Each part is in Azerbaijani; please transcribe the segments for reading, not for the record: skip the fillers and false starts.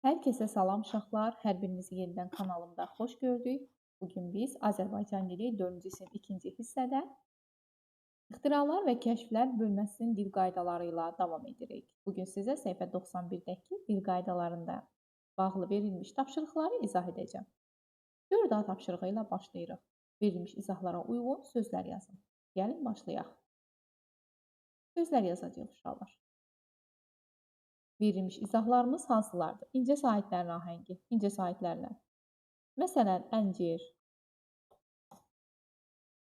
Hər kəsə salam uşaqlar. Hər birinizi yenidən kanalımda xoş gördük. Bugün biz Azərbaycan dili 4-cü sinif 2-ci hissədə ixtiralar və kəşflər bölməsinin dil qaydaları ilə davam edirik. Bugün sizə səhifə 91-dəki dil qaydalarında bağlı verilmiş tapşırıqları izah edəcəm. 4A tapşırığı ilə başlayırıq. Verilmiş izahlara uyğun sözlər yazın. Gəlin başlayaq. Sözlər yazacağıq uşaqlar. Verilmiş izahlarımız hansılardır? İncə sahitlərin ahəngi, incə sahitlərlə. Məsələn, əncir,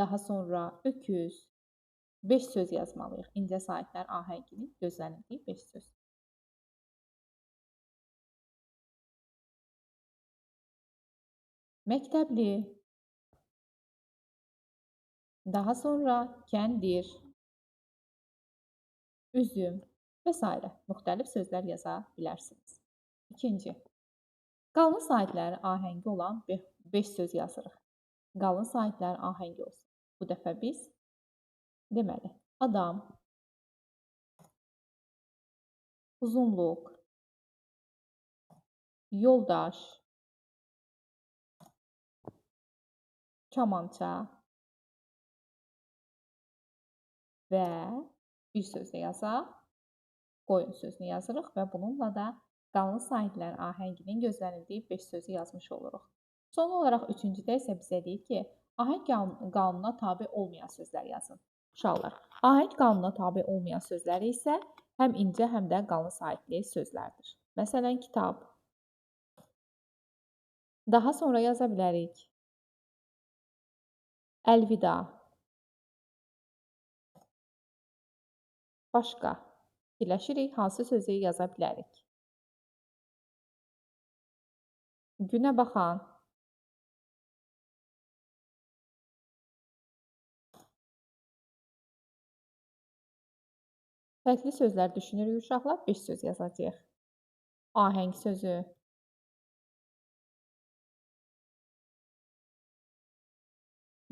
daha sonra öküz, 5 söz yazmalıyıq. İncə sahitlər ahənginin gözlənildiyi 5 söz. Məktəbli, daha sonra kəndir, üzüm və s. müxtəlif sözlər yaza bilərsiniz. İkinci, qalın sahitlərin ahəngi olan 5 söz yazırıq. Qalın sahitlərin ahəngi olsun. Bu dəfə biz deməli, adam, uzunluq, yoldaş, kamança və bir söz də yazaq, qoyun sözünü yazırıq və bununla da qalın sahitlərin ahənginin gözlənildiyi 5 sözü yazmış oluruq. Son olaraq üçüncüdə isə bizə deyir ki, ahəng qanununa tabe olmayan sözlər yazın. Uşaqlar, ahəng qanununa tabe olmayan sözlər isə həm incə, həm də qalın sahitli sözlərdir. Məsələn, kitab. Daha sonra yaza bilərik. Əlvida. Başqa. Fikirləşirik, hansı sözü yaza bilərik. Günə baxan. Fərqli sözlər düşünürük uşaqlar, 5 söz yazacağıq. Ahəng sözü.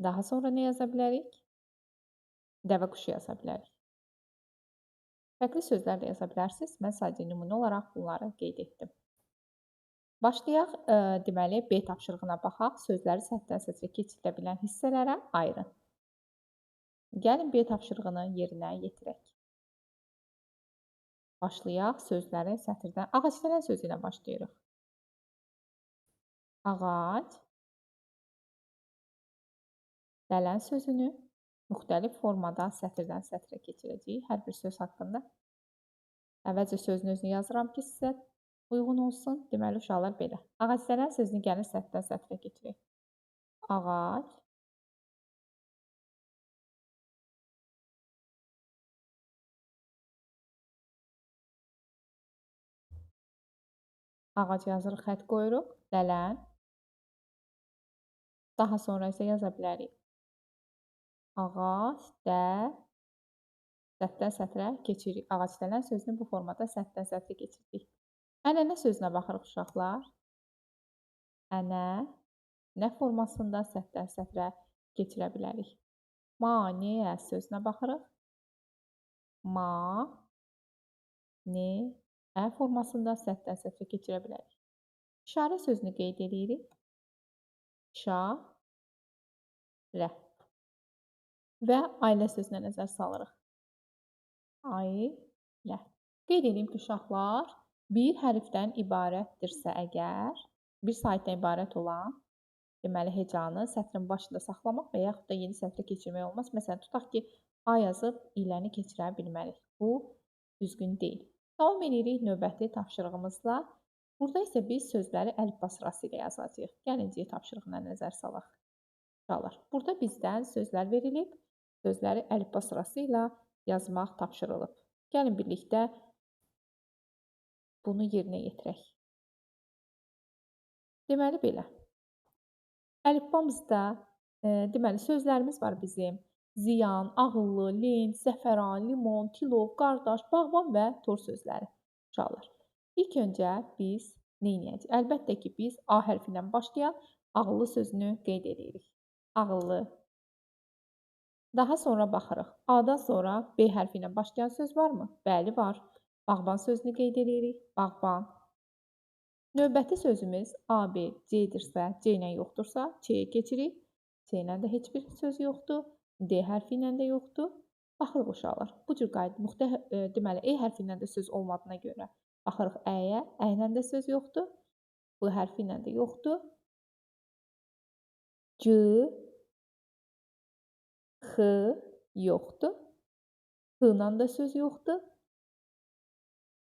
Daha sonra nə yaza bilərik? Dəvə quşu yaza bilərik. Fərqli sözlər də yaza bilərsiniz. Mən sadəcə nümunə olaraq bunları qeyd etdim. Başlayaq, deməli, B tapşırığına baxaq. Sözləri sətrdən sətrə keçirilə bilən hissələrə ayırın. Gəlin B tapşırığını yerinə yetirək. Başlayaq sözləri sətirdən. Ağacdələn sözü ilə başlayırıq. Ağac, dələn sözünü müxtəlif formada sətirdən sətrə keçirəcəyik. Hər bir söz haqqında. Əvvəlcə sözün özünü yazıram ki, sizə uyğun olsun. Deməli, uşaqlar belə. Ağacdələn sözünü gəlir sətirdən sətrə keçirək. Ağac, ağac yazırıq, xətt qoyuruq. Dələn. Daha sonra isə yaza bilərik. Ağac, sətrdən sətrə keçirik. Ağacdələn sözünü bu formada sətrdən sətrə keçirdik. Ənənə sözünə baxırıq uşaqlar. Ənə, nə formasında sətrdən sətrə keçirə bilərik. Maneə sözünə baxırıq. Ma, ne, ə formasında sətrdən sətrə keçirə bilərik. İşarə sözünü qeyd edirik. İşarə. Və ailə sözünə nəzər salırıq. Ailə. Qeyd edeyim ki, uşaqlar, bir hərfdən ibarətdirsə əgər, bir sahitdən ibarət olan, deməli, hecanı sətrin başında saxlamaq və yaxud da yeni sətrə keçirmək olmaz. Məsələn, tutaq ki, A yazıb iləni keçirə bilmərik. Bu düzgün deyil. Davam edirik növbəti tapşırığımızla. Burada isə biz sözləri əlifba sırası ilə yazacağıq. Gəlin C tapşırığına nəzər salaq. Uşaqlar, burada bizdən sözlər verilib. Sözləri əlifba sırası ilə yazmaq tapşırılıb. Gəlin birlikdə bunu yerinə yetirək. Deməli belə. Əlifbamızda deməli sözlərimiz var bizim. Ziyan, ağıllı, lent, zəfəran, limon, tilov, qardaş, bağban və tor sözləri. Uşaqlar. İlk öncə biz nə edəcəyik? Əlbəttə ki, biz A hərfi ilə başlayan ağıllı sözünü qeyd edirik. Ağıllı. Daha sonra baxırıq. A-dan sonra B hərfi ilə başlayan söz varmı? Bəli, var. Bağban sözünü qeyd edirik. Bağban. Növbəti sözümüz A, B, C-dirsə, C ilə yoxdursa, Ç-yə keçirik. C ilə də heç bir söz yoxdur. D hərfi ilə də yoxdur. Baxırıq uşaqlar. Bu cür qayda deməli E hərfi ilə də söz olmadığına görə baxırıq Ə-yə. Ə ilə də söz yoxdur. B hərfi ilə də yoxdur. C, X yoxdur. H ilə də söz yoxdur.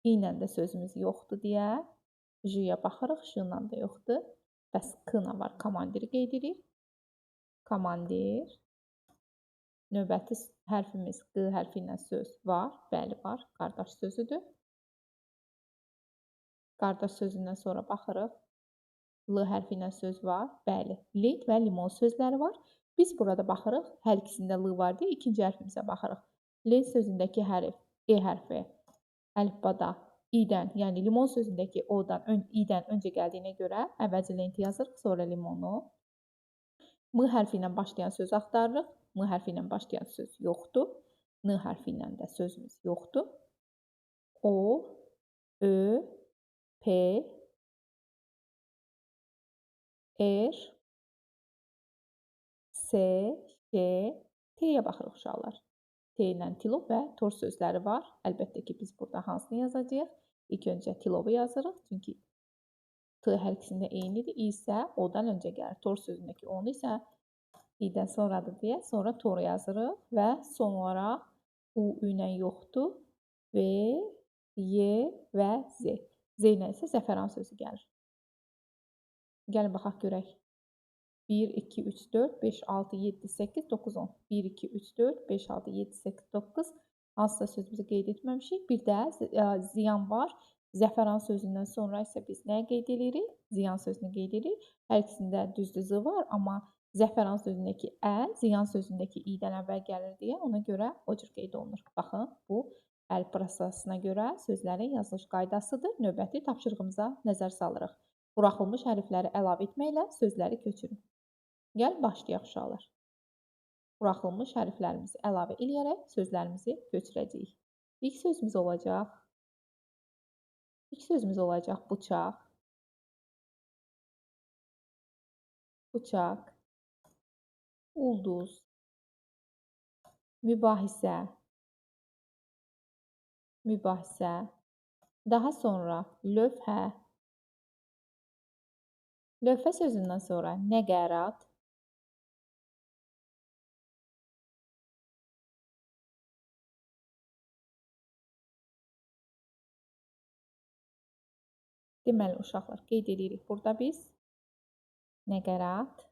İ ilə də sözümüz yoxdur deyə J-yə baxırıq, J ilə də yoxdur. Bəs K ilə var, komandiri qeyd edirik. Komandir. Növbəti hərfimiz Q hərfi ilə söz var. Bəli, var. Qardaş sözüdür. Qardaş sözündən sonra baxırıq. L hərfi ilə söz var. Bəli, lent və limon sözləri var. Biz burada baxırıq. Hər ikisində L var deyə ikinci hərfimizə baxırıq. Lent sözündəki hərf E hərfi əlifbada İ-dən, yəni limon sözündəki O-dan, İ-dən öncə gəldiyinə görə əvvəlcə lenti yazırıq, sonra limonu. M hərfi ilə başlayan söz axtarırıq. M hərfi ilə başlayan söz yoxdur. N hərfi ilə də sözümüz yoxdur. O, Ö, P, R, S, Ş, T-yə baxırıq uşaqlar. T ilə tilov və tor sözləri var. Əlbəttə ki, biz burada hansını yazacağıq? İlk öncə tilovu yazırıq. Çünki T hər ikisində eynidir. İ isə O-dan öncə gəlir. Tor sözündəki onu isə İ-dən sonradır deyə sonra toru yazırıq. Və son olaraq U ilə yoxdur. V, Y və Z. Z ilə isə zəfəran sözü gəlir. Gəlin baxaq görək. 1, 2, 3, 4, 5, 6, 7, 8, 9, 10. 1, 2, 3, 4, 5, 6, 7, 8, 9. Hansısa sözümüzü qeyd etməmişik. Bir də ziyan var. Zəfəran sözündən sonra isə biz nəyi qeyd edirik? Ziyan sözünü qeyd edirik. Hər ikisində düzdür Z var, amma zəfəran sözündəki Ə, ziyan sözündəki İ-dən əvvəl gəlir deyə ona görə o cür qeyd olunur. Baxın, bu əlif prosesına görə sözlərin yazılış qaydasıdır. Növbəti tapşırığımıza nəzər salırıq. Buraxılmış hərfləri əlavə etməklə sözləri köçürün. Gəl başlayaq uşaqlar. Buraxılmış hərflərimizi əlavə edərək sözlərimizi köçürəcəyik. İlk sözümüz olacaq bıçaq. Bıçaq. Ulduz. Mübahisə. Mübahisə. Daha sonra lövhə. Lövhə sözündən sonra nəqarat. Deməli, uşaqlar, qeyd edirik burada biz. Nəqarat.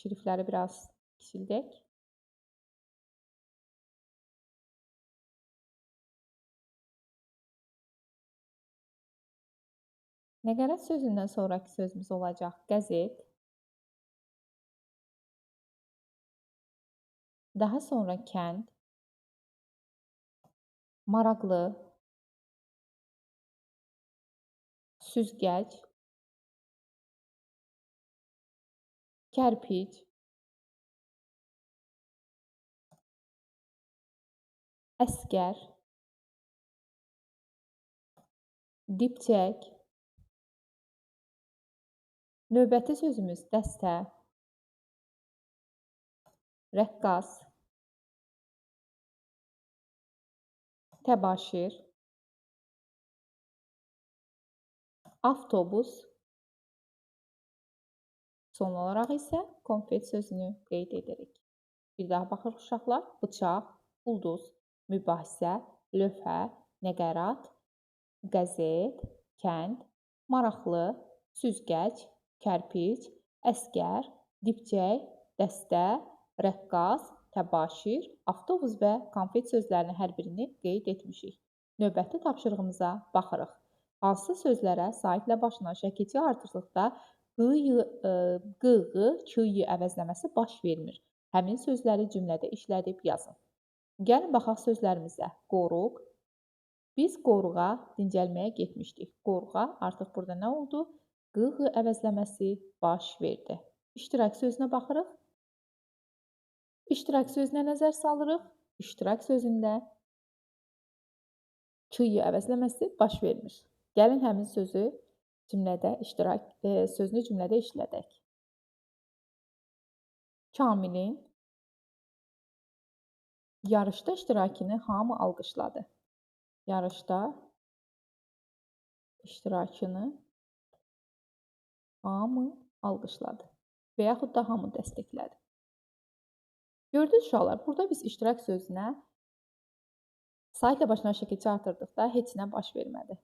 Şriftləri biraz kiçildək. Nəqarat sözündən sonraki sözümüz olacaq qəzet. Daha sonra kənd. Maraqlı. Süzgəc. Kərpic. Əskər. Dipçək. Növbəti sözümüz dəstə. Rəqqas. Təbaşir. Avtobus. Son olaraq isə konfet sözünü qeyd edirik. Bir daha baxırıq uşaqlar. Bıçaq, ulduz, mübahisə, lövhə, nəqarat, qəzet, kənd, maraqlı, süzgəc, kərpic, əskər, dipçək, dəstə, rəqqas, təbaşir, avtobus və konfet sözlərinin hər birini qeyd etmişik. Növbəti tapşırığımıza baxırıq. Hansı sözlərə saitlə başlanan şəkilçi artırılıqda q-ı, k-ı əvəzləməsi baş vermir? Həmin sözləri cümlədə işlədib yazın. Gəlin baxaq sözlərimizə. Qoruq. Biz qoruğa dincəlməyə getmişdik. Qoruğa artıq burada nə oldu? Q-ı əvəzləməsi baş verdi. İştirak sözünə baxırıq. İştirak sözünə nəzər salırıq. İştirak sözündə k-ı əvəzləməsi baş vermir. Gəlin həmin sözünü cümlədə işlədək. Kamilin yarışda iştirakını hamı alqışladı. Yarışda iştirakını hamı alqışladı və yaxud da hamı dəstəklədi. Gördünüz uşaqlar, burada biz iştirak sözünə saitlə başına şəkilçi artırdıqda heç nə baş vermədi.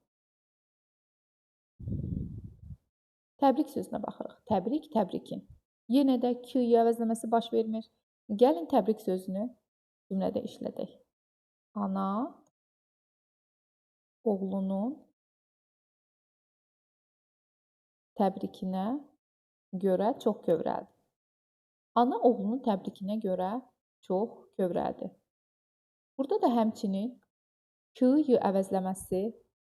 Təbrik sözünə baxırıq. Təbrik, təbrikin. Yenə də Q-yu əvəzləməsi baş vermir. Gəlin təbrik sözünü cümlədə işlədək. Ana oğlunun təbrikinə görə çox kövrəldi. Ana oğlunun təbrikinə görə çox kövrəldi. Burada da həmçinin Q-yu əvəzləməsi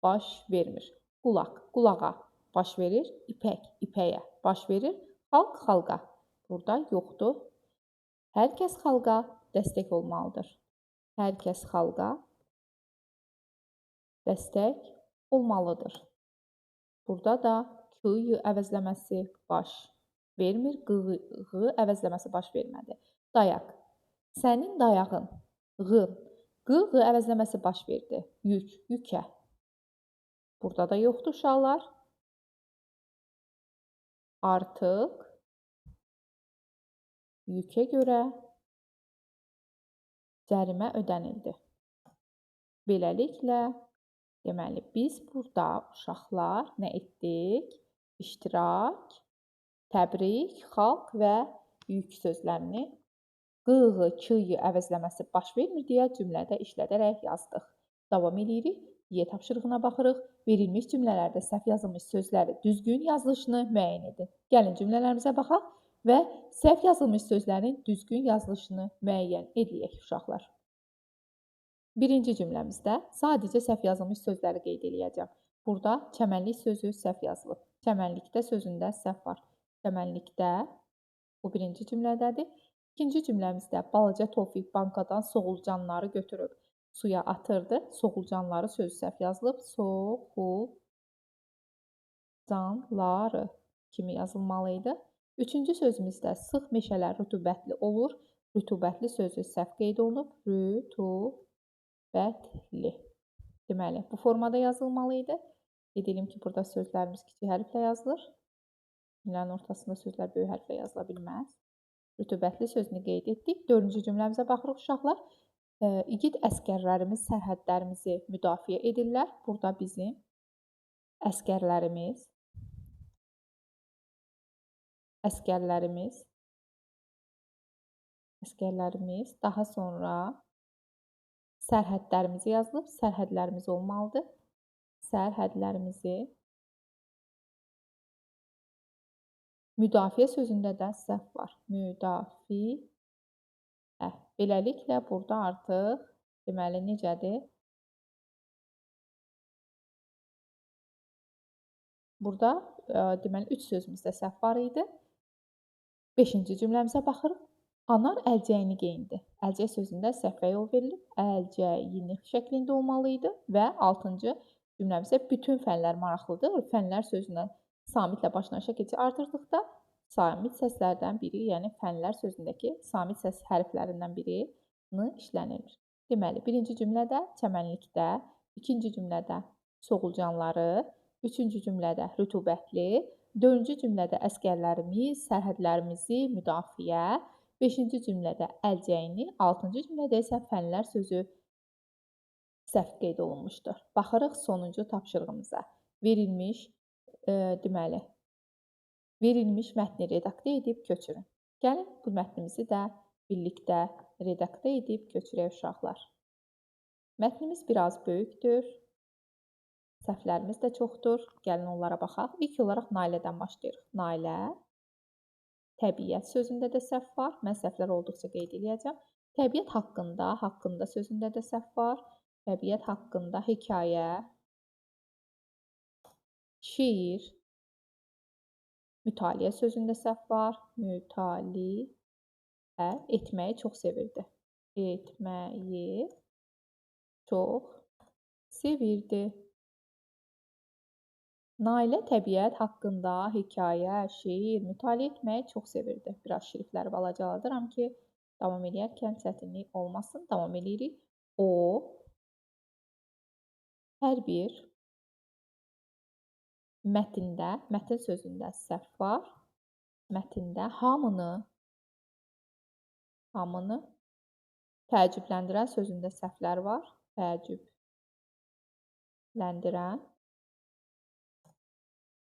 baş vermir. Qulaq, qulağa baş verir. İpək, ipəyə baş verir. Xalq, xalqa. Burada yoxdur. Hər kəs xalqa dəstək olmalıdır. Hər kəs xalqa dəstək olmalıdır. Burada da Q-yu əvəzləməsi baş vermir. Q əvəzləməsi baş vermədi. Dayaq. Sənin dayağın. Q. Q əvəzləməsi baş verdi. Yük, yükə. Burada da yoxdur uşaqlar. Artıq yükə görə cərimə ödənildi. Beləliklə, deməli, biz burada uşaqlar nə etdik? İştirak, təbrik, xalq və yük sözlərini Q-yu, Q-yu əvəzləməsi baş vermir deyə cümlədə işlədərək yazdıq. Davam edirik. Y tapşırığına baxırıq. Verilmiş cümlələrdə səhv yazılmış sözləri düzgün yazılışını müəyyən edin. Gəlin cümlələrimizə baxaq və səhv yazılmış sözlərin düzgün yazılışını müəyyən edək uşaqlar. Birinci cümləmizdə sadəcə səhv yazılmış sözləri qeyd edəcəm. Burada çəmənlik sözü səhv yazılıb. Çəmənlikdə sözündə səhv var. Çəmənlikdə bu birinci cümlədədir. İkinci cümləmizdə balaca Tofiq bankadan soğulcanları götürüb suya atırdı. Soğulcanları sözü səhv yazılıb. Soğulcanları kimi yazılmalı idi. Üçüncü sözümüzdə sıx meşələr rütubətli olur. Rütubətli sözü səhv qeyd olunub. Rütubətli. Deməli, bu formada yazılmalı idi. Edelim ki, burada sözlərimiz kiçik hərflə yazılır. Cümlənin ortasında sözlər böyük hərflə yazıla bilməz. Rütubətli sözünü qeyd etdik. Dördüncü cümləmizə baxırıq uşaqlar. İgid əskərlərimiz sərhədlərimizi müdafiə edirlər. Burada bizim əskərlərimiz daha sonra sərhədlərimizi yazılıb. Sərhədlərimiz olmalıdır. Sərhədlərimizi müdafiə sözündə də səhv var. Müdafiə. Beləliklə, burada artıq deməli necədir? Burada deməli 3 sözümüzdə səhv var idi. 5-ci cümləmizə baxırıq. Anar əlcəyini geyindi. Əlcək sözündə səhvə yol verilib. Əlcəyini şəklində olmalı idi və 6-cı cümləmizdə bütün fənlər maraqlıdır. Fənlər sözünə samitlə başına şəkilçi artırdıqda samit səslərdən biri, yəni fənlər sözündəki samit səs hərflərindən biri işlənilir. Deməli, birinci cümlədə çəmənlikdə, ikinci cümlədə soğulcanları, üçüncü cümlədə rütubətli, dördüncü cümlədə əskərlərimiz, sərhədlərimizi müdafiə, beşinci cümlədə əlcəyini, altıncı cümlədə isə fənlər sözü səhv qeyd olunmuşdur. Baxırıq sonuncu tapşırığımıza. Verilmiş mətni redaktə edib köçürün. Gəlin bu mətnimizi də birlikdə redaktə edib köçürək uşaqlar. Mətnimiz biraz böyükdür. Səhvlərimiz də çoxdur. Gəlin onlara baxaq. İlk olaraq Nailədən başlayırıq. Nailə, təbiət sözündə də səhv var. Mən səhvlər olduqca qeyd edəcəm. Təbiət haqqında sözündə də səhv var. Təbiət haqqında hekayə, şeir, mütaliə sözündə səhv var. Mütaliə etməyi çox sevirdi. Etməyi çox sevirdi. Nailə təbiət haqqında hekayə, şeir, mütaliə etməyi çox sevirdi. Biraz şrifləri balacalaşdıram ki, davam edərkən çətinlik olmasın. Davam edirik. O hər bir mətndə, mətn sözündə səhv var. Mətndə hamını təəccübləndirən sözündə səhvlər var. Təəccübləndirən.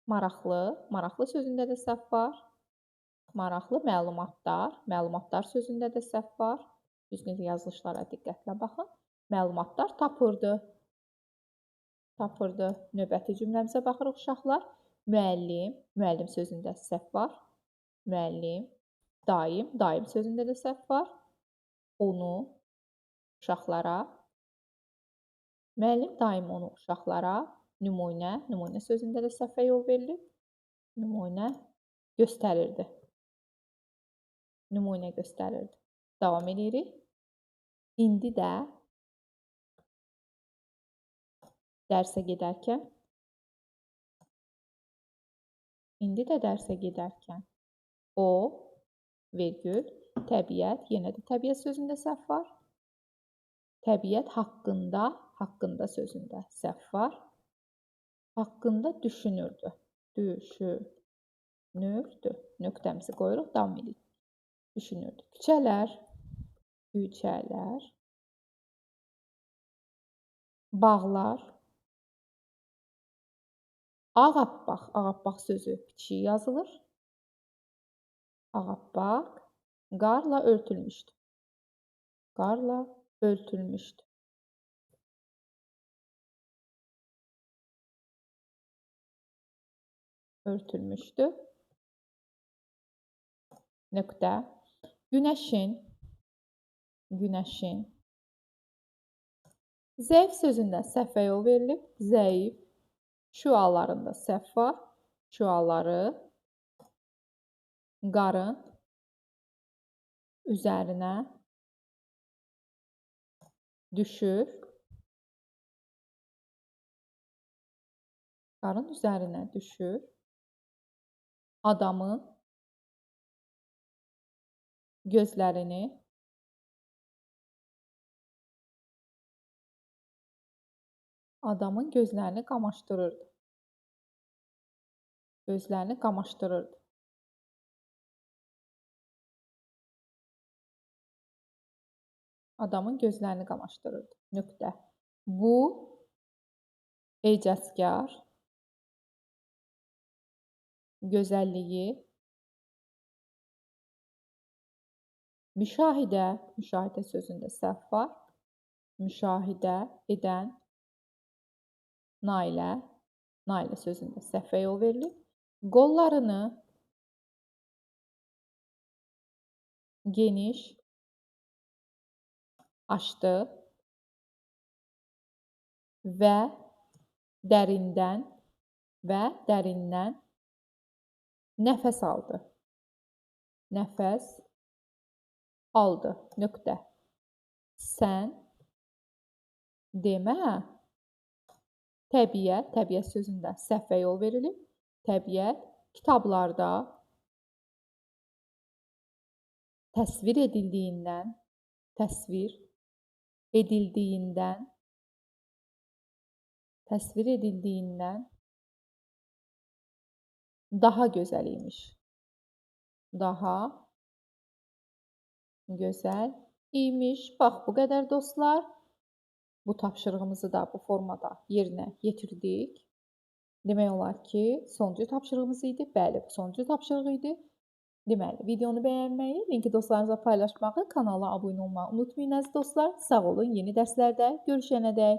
Maraqlı sözündə də səhv var. Maraqlı, məlumatlar sözündə də səhv var. Düzgün yazılışlara diqqətlə baxın. Məlumatlar tapırdı. Növbəti cümləmizə baxırıq uşaqlar. Müəllim sözündə səhv var. Müəllim, daim sözündə də səhv var. Onu uşaqlara. Müəllim daim onu uşaqlara. Nümunə sözündə də səhvə yol verilib. Nümunə göstərirdi. Davam edirik. İndi də dərsə gedərkən o, təbiət, yenə də təbiət sözündə səhv var. Təbiət haqqında sözündə səhv var. Haqqında düşünürdü. Nöqtəmizi qoyuruq, davam edirik. Düşünürdü. Küçələr. Bağlar. Ağappaq sözü kiçik yazılır. Ağappaq qarla örtülmüşdü. Nöqtə. Günəşin. Zəif sözündə səhvə yol verilib. Zəif. Şüalarında səhv var. Şüaları qarın üzərinə düşür. Adamın gözlərini qamaşdırırdı. Nöqtə. Bu ecazkar gözəlliyi müşahidə sözündə səhv var. Müşahidə edən Nailə sözündə səhvə yol verilib. Qollarını geniş açdı və dərindən nəfəs aldı. Nöqtə. Sən demə təbiət sözündə səhvə yol verilib. Təbiət kitablarda təsvir edildiyindən daha gözəl imiş. Bax, bu qədər dostlar. Bu tapşırığımızı da bu formada yerinə yetirdik. Demək olar ki, sonuncu tapşırığımız idi. Bəli, bu sonuncu tapşırıq idi. Deməli, videonu bəyənməyi, linki dostlarınızla paylaşmağı, kanala abunə olmağı unutmayın əziz dostlar. Sağ olun, yeni dərslərdə görüşənədək.